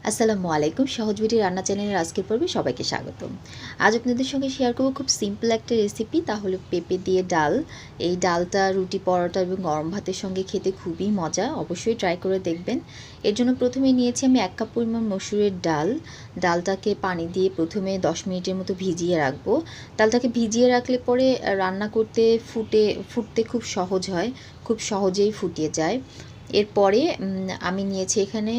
আসসালামু আলাইকুম। সহজ বিডি রান্না চ্যানেলের আজকের পর্বে সবাইকে স্বাগতম। আজ আপনাদের সঙ্গে শেয়ার করব খুব সিম্পল একটা রেসিপি, তাহলে পেঁপে দিয়ে ডাল। এই ডালটা রুটি, পরোটা এবং গরম ভাতের সঙ্গে খেতে খুবই মজা, অবশ্যই ট্রাই করে দেখবেন। এর জন্য প্রথমে নিয়েছি আমি 1 কাপ পরিমাণ মসুরের ডাল। ডালটাকে পানি দিয়ে প্রথমে 10 মিনিটের মতো ভিজিয়ে রাখবো। ডালটাকে ভিজিয়ে রাখলে পরে রান্না করতে ফুটতে খুব সহজ হয়, খুব সহজেই ফুটিয়ে যায়। এরপরে আমি নিয়েছি এখানে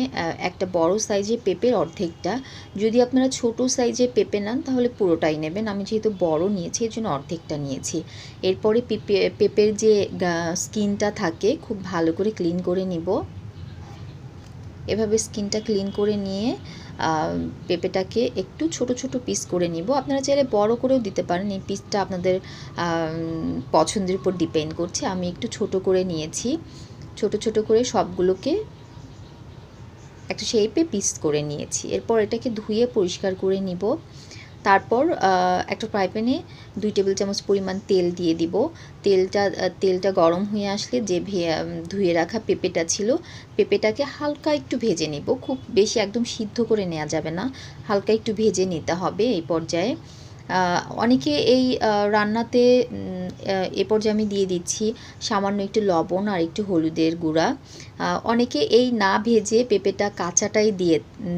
একটা বড় সাইজের পেঁপের অর্ধেকটা। যদি আপনারা ছোট সাইজের পেঁপে নেন তাহলে পুরোটাই নেবেন, আমি যেহেতু বড় নিয়েছি এর জন্য অর্ধেকটা নিয়েছি। এরপরে পেঁপের যে স্কিনটা থাকে খুব ভালো করে ক্লিন করে নিব। এভাবে স্কিনটা ক্লিন করে নিয়ে পেঁপেটাকে একটু ছোট ছোট পিস করে নিব। আপনারা চাইলে বড় করেও দিতে পারেন, এই পিসটা আপনাদের পছন্দের উপর ডিপেন্ড করছে। আমি একটু ছোট করে নিয়েছি। ছোট ছোট করে সবগুলোকে একটা শেপে পিস করে নিয়েছি। এরপর এটাকে ধুয়ে পরিষ্কার করে নিব। তারপর একটা ফ্রাই প্যানে 2 টেবিল চামচ পরিমাণ তেল দিয়ে দিব। তেলটা গরম হয়ে আসলে যে ধুয়ে রাখা পেঁপেটা ছিল, পেঁপেটাকে হালকা একটু ভেজে নিব। খুব বেশি একদম সিদ্ধ করে নেওয়া যাবে না, হালকা একটু ভেজে নিতে হবে এই পর্যায়ে। অনেকে এই রান্নাতে এ পর্যায়ে আমি দিয়ে দিচ্ছি সামান্য একটু লবণ আর একটু হলুদের গুঁড়া। অনেকে এই না ভেজে পেঁপেটা কাঁচাটাই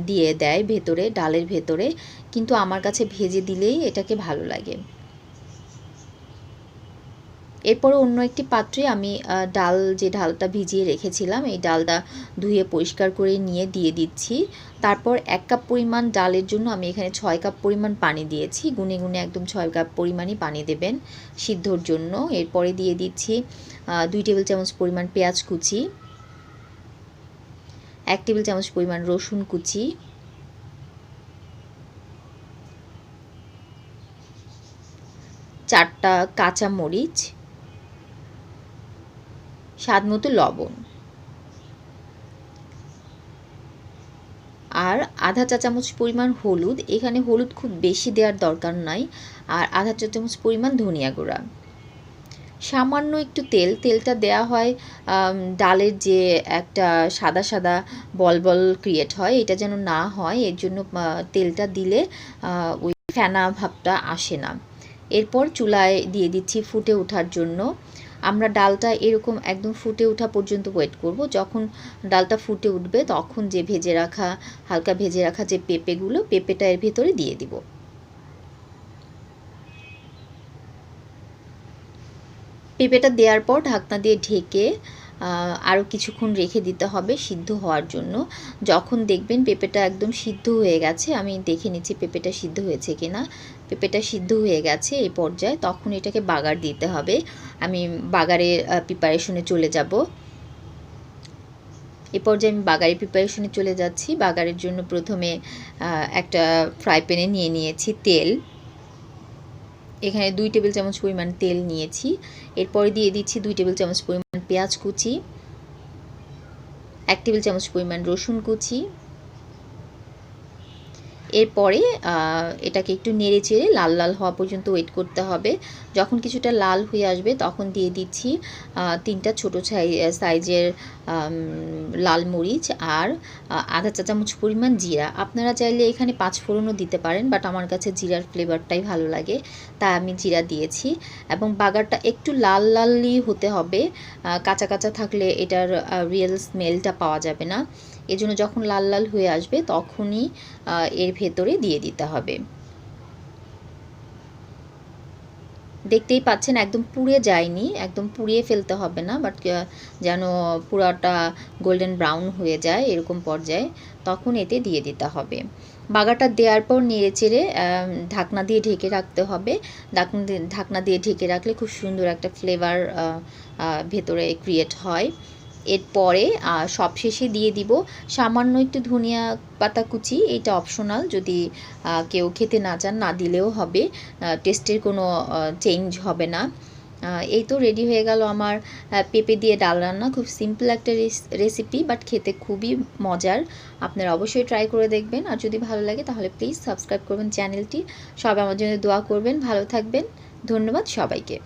দিয়ে দেয় ভেতরে, ডালের ভেতরে, কিন্তু আমার কাছে ভেজে দিলেই এটাকে ভালো লাগে। এরপরে অন্য একটি পাত্রে আমি ডালটা ভিজিয়ে রেখেছিলাম, এই ডালটা ধুয়ে পরিষ্কার করে নিয়ে দিয়ে দিচ্ছি। তারপর 1 কাপ পরিমাণ ডালের জন্য আমি এখানে 6 কাপ পরিমাণ পানি দিয়েছি। গুনে গুনে একদম 6 কাপ পরিমাণই পানি দেবেন সিদ্ধর জন্য। এরপরে দিয়ে দিচ্ছি 2 টেবিল চামচ পরিমাণ পেঁয়াজ কুচি, 1 টেবিল চামচ পরিমাণ রসুন কুচি, 4টা কাঁচা মরিচ, স্বাদ মতো লবণ, আর আধা চা চামচ পরিমাণ হলুদ। এখানে হলুদ খুব বেশি দেওয়ার দরকার নাই। আর আধা চা চামচ পরিমাণ ধনিয়া গুঁড়া, সামান্য একটু তেলটা দেয়া হয় ডালের যে একটা সাদা সাদা বল ক্রিয়েট হয়, এটা যেন না হয়, এর জন্য তেলটা দিলে ওই ফেনা ভাবটা আসে না। এরপর চুলায় দিয়ে দিচ্ছি ফুটে ওঠার জন্য। আমরা ডালটা এরকম একদম ফুটে ওঠা পর্যন্ত ওয়েট করব। যখন ডালটা ফুটে উঠবে তখন যে হালকা ভেজে রাখা যে পেঁপেটা এর ভেতরে দিয়ে দিব। পেঁপেটা দেওয়ার পর ঢাকনা দিয়ে ঢেকে আরও কিছুক্ষণ রেখে দিতে হবে সিদ্ধ হওয়ার জন্য। যখন দেখবেন পেঁপেটা একদম সিদ্ধ হয়ে গেছে, আমি দেখে নিচ্ছি পেঁপেটা সিদ্ধ হয়েছে কিনা। পেঁপেটা সিদ্ধ হয়ে গেছে এই পর্যায়ে, তখন এটাকে বাগার দিতে হবে। আমি বাগারের প্রিপারেশনে চলে যাব। এই পর্যায়ে আমি বাগারের প্রিপারেশনে চলে যাচ্ছি। বাগারের জন্য প্রথমে একটা ফ্রাই প্যানে নিয়ে নিয়েছি তেল। এখানে 2 টেবিল চামচ পরিমাণ তেল নিয়েছি। এরপরে দিয়ে দিচ্ছি 2 টেবিল চামচ পরিমাণ পেঁয়াজ কুচি, 1 টেবিল চামচ পরিমাণ রসুন কুচি। এরপরে এটাকে একটু নেড়ে চেড়ে লাল লাল হওয়া পর্যন্ত ওয়েট করতে হবে। যখন কিছুটা লাল হয়ে আসবে তখন দিয়ে দিচ্ছি 3টা ছোটো সাইজের লাল মরিচ আর আধা চা চামচ পরিমাণ জিরা। আপনারা চাইলে এখানে 5 ফোড়নও দিতে পারেন, বাট আমার কাছে জিরার ফ্লেভারটাই ভালো লাগে, তাই আমি জিরা দিয়েছি। এবং বাগারটা একটু লালই হতে হবে, কাঁচা কাঁচা থাকলে এটার রিয়েল স্মেলটা পাওয়া যাবে না। এজন্য যখন লাল লাল হয়ে আসবে তখনই এর ভেতরে দিয়ে দিতে হবে। দেখতেই পাচ্ছেন একদম পুড়ে যায়নি, একদম পুড়িয়ে ফেলতে হবে না, বাট যেন পুরাটা গোল্ডেন ব্রাউন হয়ে যায় এরকম পর্যায়ে, তখন এতে দিয়ে দিতে হবে। বাগারটা দেওয়ার পর নেড়ে চেড়ে ঢাকনা দিয়ে ঢেকে রাখতে হবে। ঢাকনা দিয়ে ঢেকে রাখলে খুব সুন্দর একটা ফ্লেভার ভেতরে ক্রিয়েট হয়। এরপরে সবশেষে দিয়ে দিব সামান্য একটু ধনিয়া পাতা কুচি। এটা অপশনাল, যদি কেউ খেতে না চান না দিলেও হবে, টেস্টের কোনো চেঞ্জ হবে না। এই তো রেডি হয়ে গেল আমার পেঁপে দিয়ে ডাল রান্না। খুব সিম্পল একটা রেসিপি, বাট খেতে খুবই মজার। আপনারা অবশ্যই ট্রাই করে দেখবেন, আর যদি ভালো লাগে তাহলে প্লিজ সাবস্ক্রাইব করবেন চ্যানেলটি। সবাই আমার জন্য দোয়া করবেন, ভালো থাকবেন। ধন্যবাদ সবাইকে।